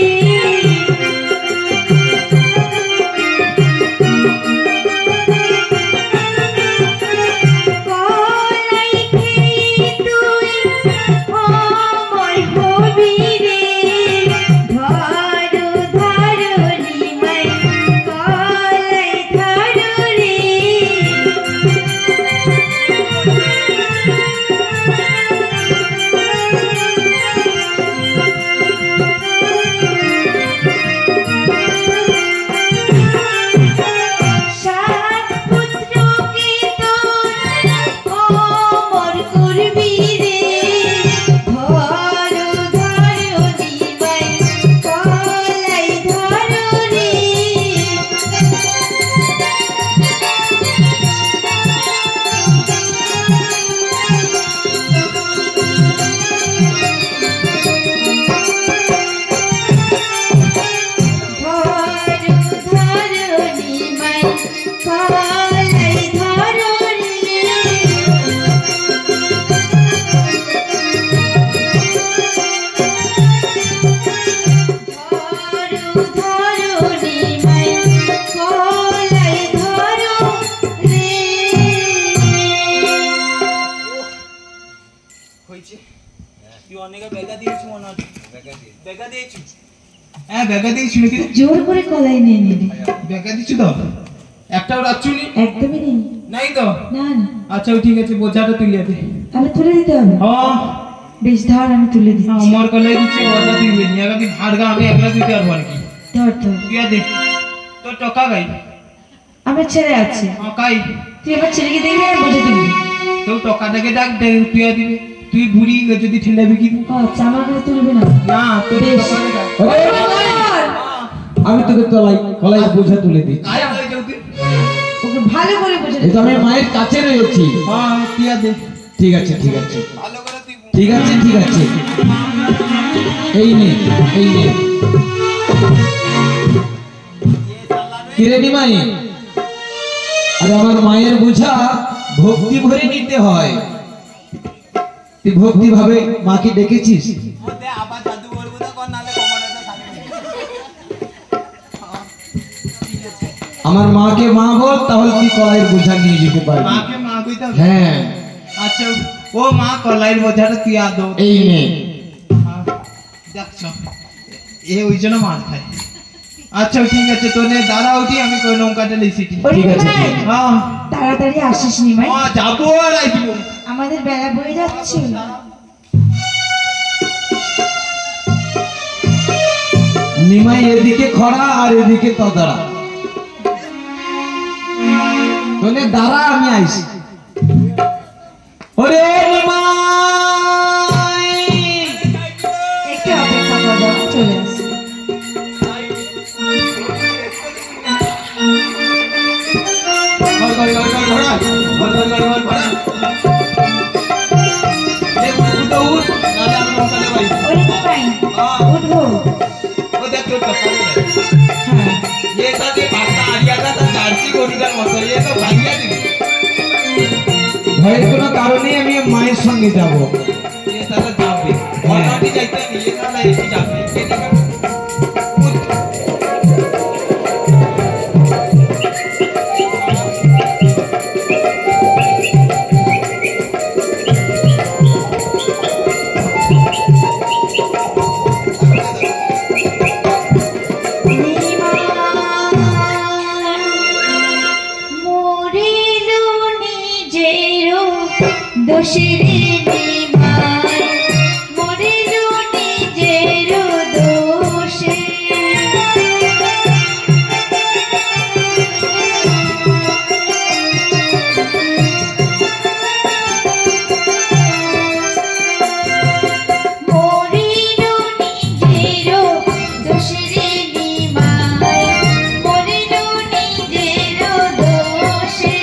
হ্যাঁ ব্যাগা দিয়ে শুনে কি
জোর করে কলাই নিয়ে নিবি।
ব্যাগা দিচ্ছি তো একটাও রাখছুনি
একদমই নেই।
নাই তো
না না,
আচ্ছা ঠিক আছে বোঝাটা তুলে দে
আমি তুলে দিতে হবে।
হ্যাঁ
বেশ ধর, আমি তুলে দিচ্ছি।
আমার কলাই দিচ্ছি বোঝা তুলবে নি আগে ভাড়গা আমি একলা দিতে পারবো আর কি
ধর ধর।
তুই দে তো টাকা গাই
আমার ছেলে আছে,
কাই
তুই আমার ছেলেকে দেখবি আর বোঝা দিবি।
তো টাকাটাকে ডাক দে তুই দিবি তুই বুড়ি যদি ঠেলে বিকি
ও আচ্ছা, আমার কাছে তুলবি না।
না তোর
বেশ।
টাকাটা ডাক
ধর।
আমি তোকে কলাই বোঝা তুলে দিচ্ছি আয় আয় যাও তুই
ওকে ভালো করে বোঝা
এই তো আমি মায়ের কাছে রয়েছি হ্যাঁ তুই দে ঠিক আছে
ভালো করে তুই
ঠিক আছে এই নে কিরে নিমাই আরে আমার মায়ের বোঝা ভক্তি ভরে নিতে হয় তুই ভক্তি ভাবে মাকে ডেকেছিস
মধ্যে আবার জাদু করবো তো কর নালে কমানোতে থাকবে।
আমার মাকে মা বল তাহলে তুই কলাইয়ের বোঝা নিয়ে যেতে পারবি
মাকে মা কইতে হবে।
হ্যাঁ
আচ্ছা ও মা কলাইয়ের বোঝাটা তুই আর দাও।
এই নে
দেখছো এ ওই জন্য মার খায়। আচ্ছা ঠিক আছে তোনে দাঁড়া উঠি আমি কই নৌকাটা লিসিটি।
ঠিক আছে,
ভাই,
হ্যাঁ
তাড়াতাড়ি আসিস নি ভাই,
যাবো আর আইবো।
আমাদের বেলা বয়ে যাচ্ছে।
নিমাই এদিকে খড়া আর এদিকে তদারা তোনে দাঁড়া আমি আইছি ওরে নিমাই
একটু অপেক্ষা কর, চলে আসি। ওরে ভাই, উঠবো। হ্যাঁ,
ভয়ের কোনো কারণে আমি মায়ের সঙ্গে যাব
মরিল নিজের দোষের নিমাই, মরিল নিজের দোষে। মরিল নিজের দোষের নিমাই, মরিল নিজের দোষে।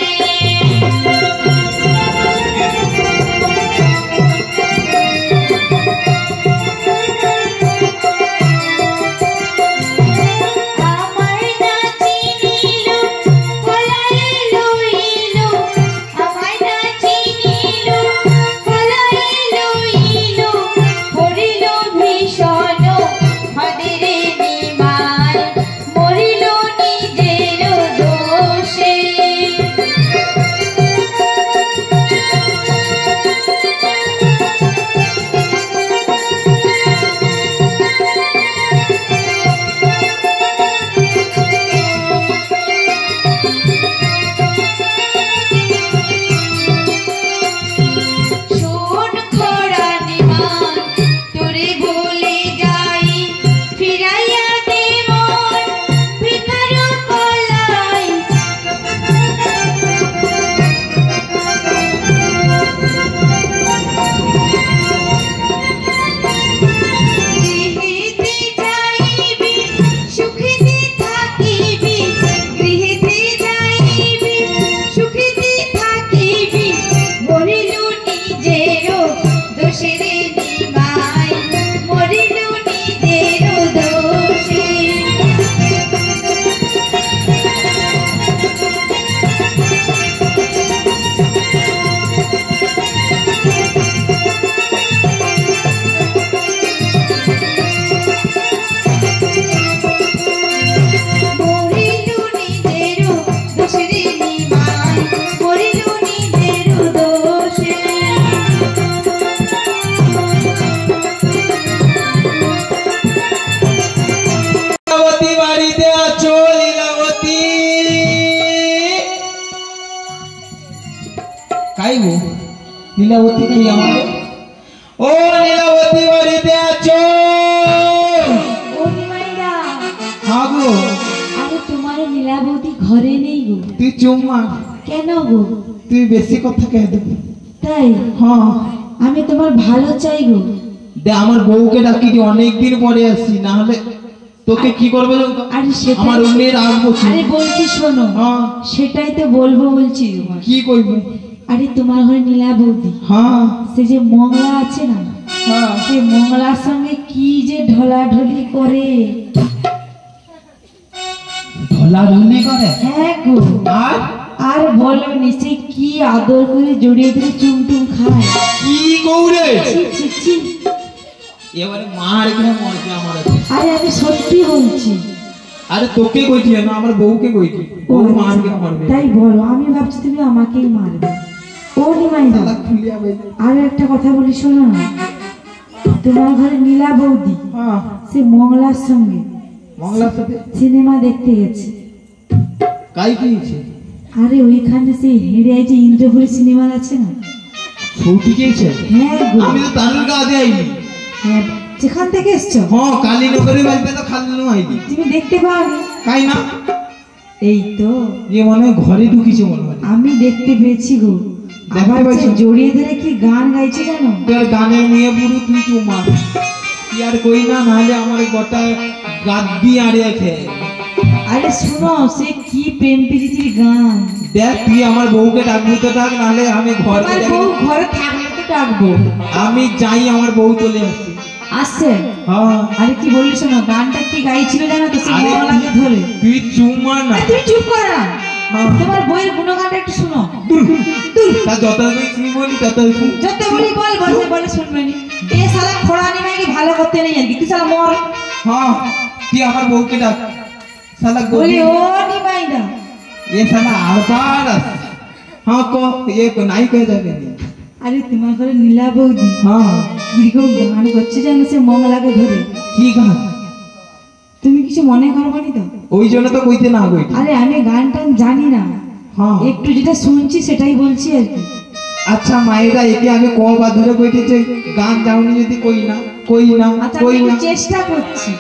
নীলাবতী কি আমার ও নীলাবতী বাড়িতে আছো?
ও নিমাইদা,
হ্যাঁ গো।
আরে তোমার নীলাবতী ঘরে নেই গো।
তুই চুম্মা,
কেন গো?
তুই বেশি কথা কে দেবো?
তাই?
হ্যাঁ
আমি তোমার ভালো চাই গো।
দে আমার বউকে ডাকি কি অনেকদিন পরে আসছি, না হলে তোকে কি করবে জানো?
আরে সেটাই,
আমার উন্নে রাখবো।
আরে বলছি শোনো,
হ্যাঁ
সেটাই তো বলবো বলছি তোমার।
কি করবো?
আরে তোমার ঘরে নীলাবতী,
হ্যাঁ
সে যে মংলা আছে না,
হ্যাঁ
সে মংলার সঙ্গে কি যে ঢলাঢলি করে।
ঢলাঢলি করে?
হ্যাঁ গো।
আর
আর বলো নিশ্চয় কি আদর করে জড়িয়ে ধরে চুমটুম খায়।
কি গৌরে?
ছি ছি ছি।
এবারে মার এখানে মরছে আমার কাছে।
আরে আমি সত্যি বলছি।
আরে তোকে কইছি না, আমার বউকে কইছি। ও মার কে মারবে?
তাই বলো, আমি ভাবছি তুমি আমাকেই মারবে। ও নিমাইদা,
শালা খুলিয়া বাইরে।
আর একটা কথা বলি শোনো না, তোমার ঘরে নীলা বৌদি
হ্যাঁ
সে মংলার সঙ্গে
মংলার সাথে
সিনেমা দেখতে গেছে।
কাই কিছে?
আরে ওইখানে সেই হেরে যে ইন্দ্রপুরী সিনেমা আছে না,
ছুটি গিয়েছে?
হ্যাঁ গো।
আমি তো তারুর কাছে আইনি।
হ্যাঁ, যেখান থেকে এসছো
হ্যাঁ কালীনগরের বাড়িতে তো খালু আইনি।
তুমি দেখতে পাওনি?
কাই না?
এই তো
এ মনে হয় ঘরে ঢুকিছে মনে হয়।
আমি দেখতে পেয়েছি গো।
দেখতে
আবার
পেয়েছো?
যে জড়িয়ে ধরে কি গান গাইছে জানো?
তোর গানের মেয়ে বুড়ো তুই চুমা। কি আর কই না, নাহলে আমার গোটা গাদ্দি আড়ে আছে।
আরে শুনো, সে কি প্রেম প্রীতির গান।
দেখ তুই আমার বউকে ডাকবি তো ডাক, নাহলে আমি ঘরে
তোমার
যাই।
বউ ঘরে থাকলে তো ডাকবো।
আমি যাই, আমার বউ চলে আসছে।
আসছে?
হ্যাঁ
আরে কি বললি শোনো, গানটা কি গাইছিল জানো তো? সে
আরে
মংলাকে ধরে।
তুই চুমা না।
আরে তুমি চুপ করো না,
হ্যাঁ।
তোমার বইয়ের গুণগানটা একটু শুনো।
তা যত শুনি বলি তত শুন।
যত বলি বল, বলতে বলে শুনবে নি। এ শালা খোড়া নিমাইকে ভালো করতে নেই আর কি, তুই শালা মর।
হ্যাঁ তুই আমার বউকে ডাক। শালা
বলি
গলি
ও নিমাইদা,
এ শালা আবার আসছে। হ্যাঁ কো এ নাই কয়ে যাবে।
আরে তোমার ঘরে নীলা বৌদি
হ্যাঁ
কিরকম গান করছে জানো সে মংলাকে ধরে?
কি গান?
তুমি কিছু মনে করবনি তো?
ওই জন্য তো কইতে না কইতে।
আরে আমি গান টান জানি না,
হ্যাঁ
একটু যেটা শুনছি সেটাই বলছি আর কি।
আচ্ছা মায়েরা একে আমি কবার ধরে কইতেছে গান যাওনি, যদি কই না কই না
আচ্ছা
কই
আমি
না
একটু চেষ্টা করছি।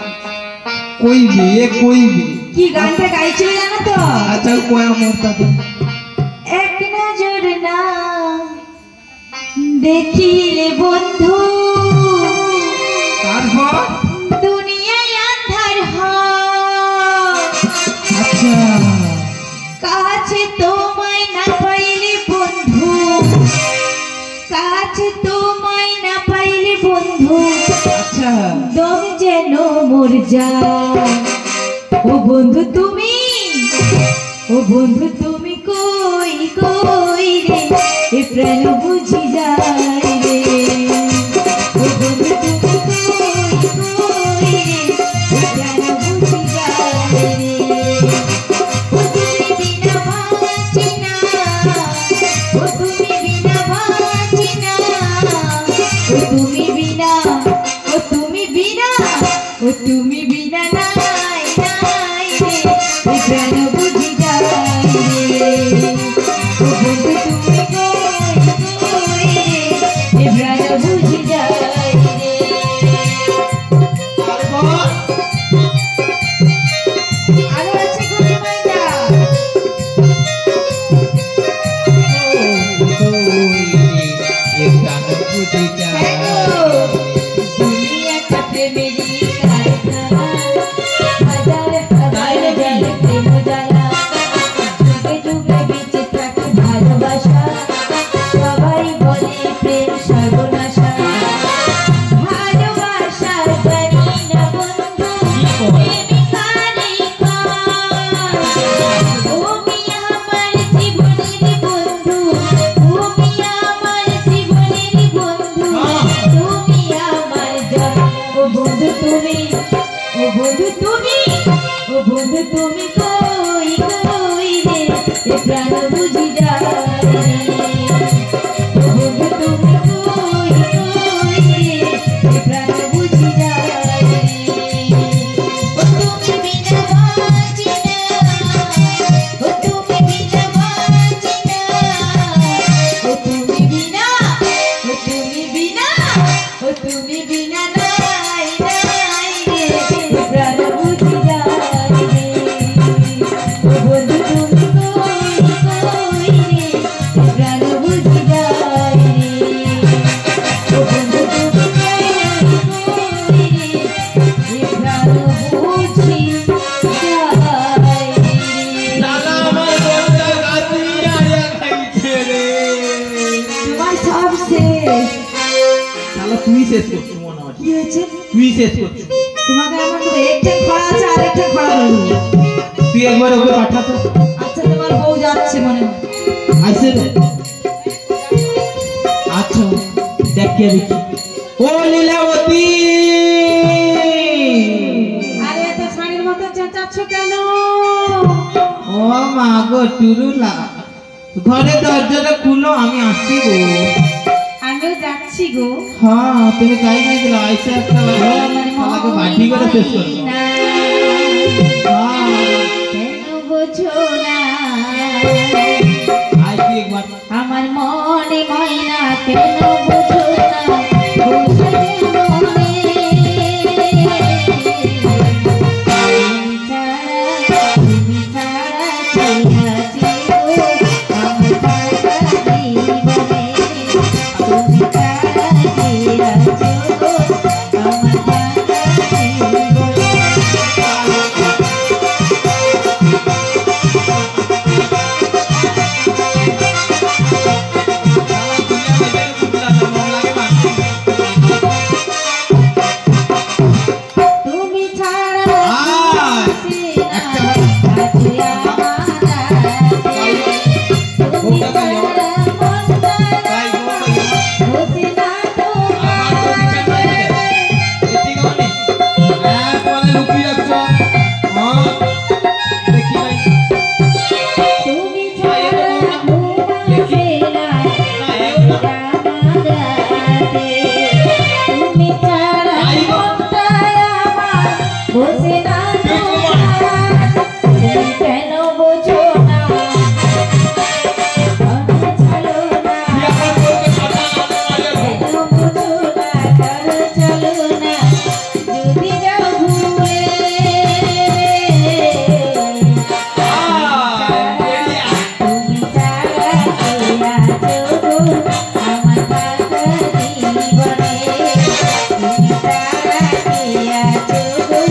কইবি এ কইবি।
কি গানটা গাইছিল জানো তো?
আচ্ছা কয়া মোরতাতে
এক নজর না দেখিলে বন্ধু,
তারপর
দুনিয়ায় আন্ধার হয়।
আচ্ছা
কাছে তোমায় না পাইলে বন্ধু, কাছে তোমায় না পাইলে বন্ধু,
আচ্ছা
দম যেন মর যায়। ও বন্ধু তুমি, ও বন্ধু তুমি কই কই রে, এ প্রাণ বুঝি যায় রে। ও বন্ধু তুমি কই কই রে, এ প্রাণ বুঝি যায় রে। ও তুমি বিনা বাঁচি না, ও তুমি বিনা বাঁচি না, ও তুমি বিনা, ও তুমি বিনা, ও তুমি বিনা নাই নাই রে, এ প্রাণ বুঝি যায় রে। ও বন্ধু তুমি কই কই রে, এ প্রাণ বুঝি যায় রে।
তারপর
আরো আছে কোনে মাইদা?
এ গান বুঝি যায়।
দুনিয়া का प्रेमेरी कारखाना, हजार हजार जल प्रेम জ্বালা, যুগে যুগে বেঁচে থাকে ভালোবাসা, সবাই বলে প্রেম সর্বনাশা। ভালোবাসা জানি না বন্ধু, প্রেমিকারই কাজ। তুমি আমার জীবনের বন্ধু, তুমি আমার জীবনের বন্ধু, তুমি আমার জান। ও বন্ধু তুমি, ও বন্ধু তুমি, ও বন্ধু তুমি কই কই রে, এ প্রাণ বুঝি যায় রে। ও বন্ধু তুমি কই কই রে, এ প্রাণ বুঝি যায় রে। ও তুমি বিনা বাঁচি না, ও তুমি বিনা বাঁচি না, ও তুমি বিনা, ও প্রাণ বুঝি যায়
শালা আমার বউটা গাছি আয়া খাইছে রে।
তোমার সব শেষ।
শালা তুই শেষ করছিস মনে হয়।
কি হয়েছে?
তুই শেষ করছিস।
তোমাকে আমার তো একটা খরা আছে আর একটা খরা বলবো।
তুই একবার ওকে পাঠা তো।
আচ্ছা তোমার বউ যাচ্ছে মনে হয়।
আইছে রে। আচ্ছা দেখে দেখি। ও লীলাবতী।
আরে এত শাড়ির মতো চেঁচাচ্ছ কেন?
ও মা গো টুরুলা, ঘরে দরজাটা খুলো, আমি আসছি গো।
আমিও যাচ্ছি গো।
হ্যাঁ তুমি গাই নাই দিল, আইসে একটা শালাকে বাটি করে শেষ করবো। হ্যাঁ
কেন বোঝো না
আই তুই একবার।
আমার মনে ময়না কেন বোঝো না বোঝে মনে তুমি ছাড়া কে আছে গো আমার সারা জীবনে তুমি ছাড়া কে আছে গো আমার সারা জীবনে তুমি ছাড়া আছে তুমি ছাড়া মনটা বুঝি না তুমি ছাড়া ঘুমাসে না রাতে তুমি ছাড়া মনটা আমার বুঝি না তুমি কেন বোঝো না মনে চলো না কেন বোঝো না কারো চলো না যদি যাও ভুলে তুমি ছাড়া কে আছো গো আমার পাকা জীবনে তুমি ছাড়া কে আছো গো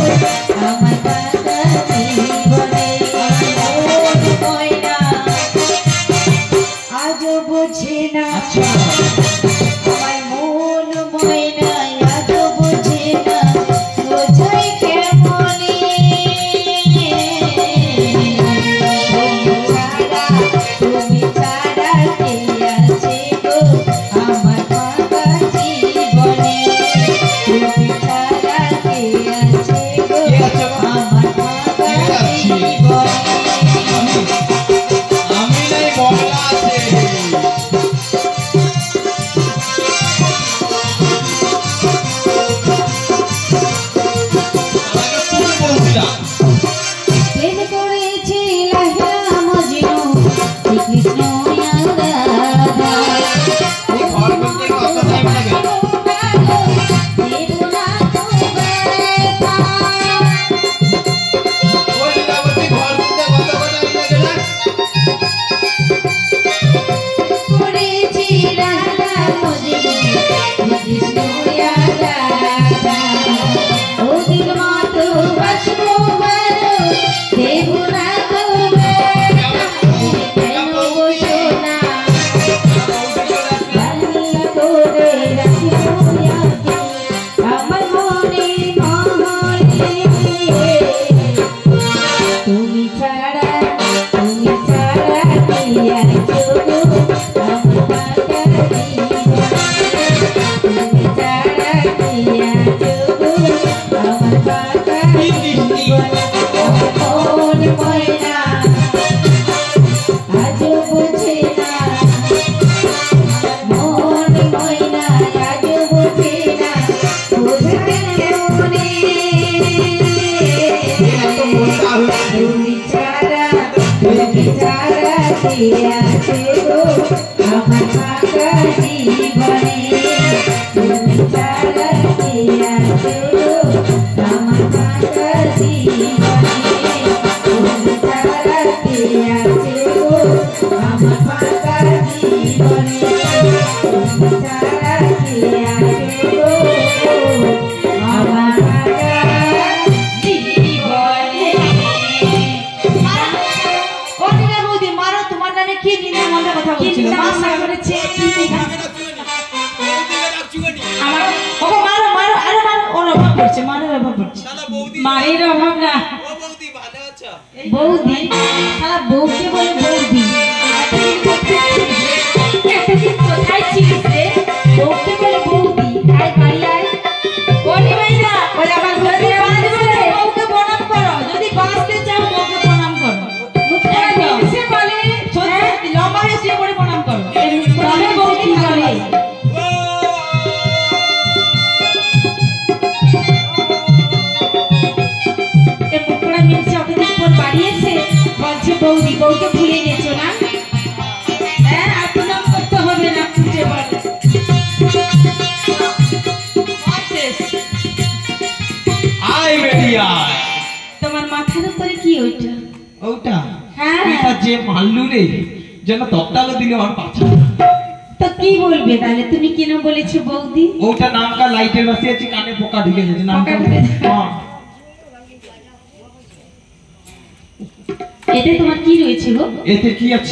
আমার পাকা জীবনে ময়না আজও বোঝে না আমার মন ময়না আজও বোঝে না বোঝাই কেমনে তুমি ছাড়া কে আছে গো আমার পাকা জীবনে তুমি ছাড়া কে আছে গো আমার পাকা জীবনে
আমি নাই মহলা আছে।
প্রেম করেছি লাহিড়া মজনু শ্রীকৃষ্ণ রাধা
এই ঘর বলতে কত টাইম লাগে? ও লীলাবতী ঘর বলতে কত টাইম লাগে না?
করেছি লাহিড়া মজনু শ্রীকৃষ্ণ রাধা ও দিল মতো বাসবো বারো দেব না তবে কেন বোঝো না বাংলা করে রাখিব ইয়াকে আমার মনে মহলে তুমি ছাড়া কে আছো গো আমার পাকা জীবনে তুমি ছাড়া কে আছো গো আমার পাকা জীবনে আমার মন ময়না আজও বোঝে না মন ময়না আজও বোঝে না বোঝাতে মনে তুমি ছাড়া কে আছে গো আমার পাকা জীবনে তুমি ছাড়া কে আছে গো আমার পাকা জীবনে তুমি ছাড়া কে আছে গো আমার পাকা জীবনে তুমি ছাড়া কে আছে গো আমার পাকা মায়ের অভাব না।
ও বৌদি ভালো আছো?
বৌদি সারা বউকে বলে বৌদি। এতদিন কোথায় ছিলিস রে? বউকে বলে বৌদি। আয় বাড়ি আয়। বলি ভাইরা বলে আবার যদি বাঁচবে বউকে প্রণাম করো, যদি বাঁচতে চাও বউকে প্রণাম করো। সে বলে সত্যি লম্বা হয়ে শুয়ে পড়ে প্রণাম করো, তবে বউ ঠিক হবে। বলছে বৌদি, বউকে ভুলে গেছো না? হ্যাঁ, আর প্রণাম করতে হবে না, খুঁজে বলো।
আয় বেটি আয়।
তোমার মাথার উপরে কি ওইটা?
ওটা
হ্যাঁ,
এটা যে মাল্লু রে, যেন তপ্তালো দিলে আমার পাছা।
তো কি বলবে তাহলে? তুমি কেন বলেছো বৌদি?
ওটা নামকা লাইটের বাসি আছে, কানে পোকা ঢুকে গেছে নামকা।
পোকা ঢুকে গেছে।
হ্যাঁ।
এতে তোমার কি রয়েছে গো?
এতে কি আছে?